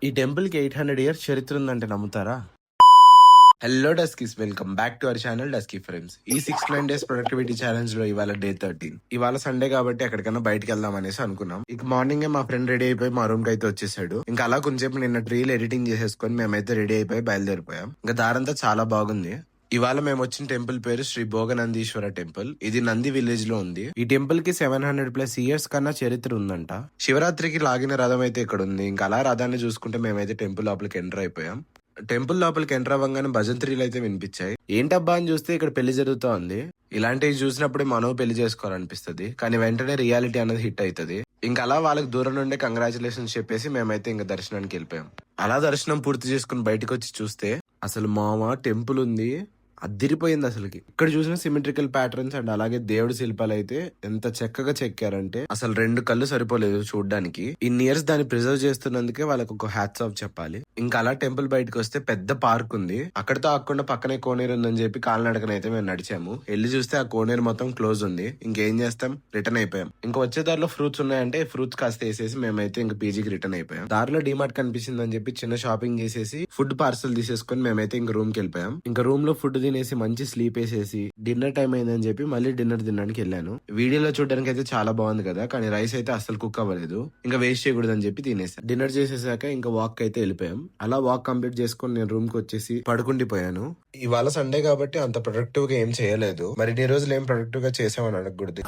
ఈ టెంపుల్ కి 800 ఇయర్స్ చరిత్ర ఉందంటే నమ్ముతారా? Hello Duskies, welcome back to our channel Dusky Frames. ఈ 69 డేస్ ప్రొడక్టివిటీ ఛాలెంజ్ లో ఇవాళ డే 13. ఇవాళ సండే కాబట్టి ఎక్కడికైనా బయటకు వెళ్దాం అనేసి అనుకున్నాం. ఇక మార్నింగ్ మా ఫ్రెండ్ రెడీ అయిపోయి మా రూమ్ కి అయితే వచ్చేసాడు. ఇంకా అలా కొంచెంసేపు నిన్న ట్రీల్ ఎడిటింగ్ చేసేసుకొని మేమైతే రెడీ అయిపోయి బయలుదేరిపోయాం. ఇంకా దారంతా చాలా బాగుంది. ఇవాళ మేము వచ్చిన టెంపుల్ పేరు శ్రీ భోగనందీశ్వర టెంపుల్. ఇది నంది విలేజ్ లో ఉంది. ఈ టెంపుల్ కి 700+ ఇయర్స్ కన్నా చరిత్ర ఉందంట. శివరాత్రికి లాగిన రథం అయితే ఇక్కడ ఉంది. ఇంకా అలా రథాన్ని చూసుకుంటే మేమైతే టెంపుల్ లోపలికి ఎంటర్ అయిపోయాం. టెంపుల్ లోపలికి ఎంటర్ అవ్వగానే భజంత్రీలు అయితే వినిపించాయి. ఏంటబ్బా అని చూస్తే ఇక్కడ పెళ్లి జరుగుతూ ఉంది. ఇలాంటివి చూసినప్పుడే మనం పెళ్లి చేసుకోవాలనిపిస్తుంది. కానీ వెంటనే రియాలిటీ అనేది హిట్ అవుతుంది. ఇంకా అలా వాళ్ళకి దూరం నుండే కంగ్రాచులేషన్స్ చెప్పేసి మేమైతే ఇంకా దర్శనానికి వెళ్ళిపోయాం. అలా దర్శనం పూర్తి చేసుకుని బయటకు వచ్చి చూస్తే అసలు మామ టెంపుల్ ఉంది, అదిరిపోయింది అసలుకి. ఇక్కడ చూసిన సిమెట్రికల్ ప్యాటర్న్స్ అండ్ అలాగే దేవుడి శిల్పాలు అయితే ఎంత చక్కగా చెక్కారంటే అసలు 2 కళ్ళు సరిపోలేదు చూడ్డానికి. ఇన్ని ఇయర్స్ దాన్ని ప్రిజర్వ్ చేస్తున్నందుకే వాళ్ళకి ఒక హ్యాట్స్ ఆఫ్ చెప్పాలి. ఇంకా అలా టెంపుల్ బయటకు వస్తే పెద్ద పార్క్ ఉంది. అక్కడతో ఆకుండా పక్కనే కోనేరు ఉందని చెప్పి కాలినడకనైతే మేము నడిచాము. వెళ్ళి చూస్తే ఆ కోనేరు మొత్తం క్లోజ్ ఉంది. ఇంకేం చేస్తాం, రిటర్న్ అయిపోయాం. ఇంకా వచ్చే దారిలో ఫ్రూట్స్ ఉన్నాయంటే ఫ్రూట్స్ కాస్త వేసేసి మేమైతే ఇంకా పీజీకి రిటర్న్ అయిపోయాం. దారిలో డిమార్ట్ కనిపించిందని చెప్పి చిన్న షాపింగ్ చేసేసి ఫుడ్ పార్సల్ తీసేసుకుని మేమైతే ఇంకా రూమ్ కి వెళ్ళిపోయాం. ఇంకా రూమ్ లో ఫుడ్ తినేసి మంచి స్లీప్ వేసేసి డిన్నర్ టైం అయిందని చెప్పి మళ్ళీ డిన్నర్ తినడానికి వెళ్ళాను. వీడియోలో చూడడానికి అయితే చాలా బాగుంది కదా, కానీ రైస్ అయితే అసలు కుక్ అవ్వలేదు. ఇంకా వేస్ట్ చేయకూడదని చెప్పి తినేసాను. డిన్నర్ చేసేసాక ఇంకా వాక్ అయితే వెళ్ళిపోయాం. అలా వాక్ కంప్లీట్ చేసుకుని నేను రూమ్ కి వచ్చేసి పడుకుండిపోయాను. ఇవాళ సండే కాబట్టి అంత ప్రొడక్టివ్ గా ఏం చేయలేదు. మరి ఈ రోజులు ఏం ప్రొడక్టివ్ గా చేసామని అడగకూడదు.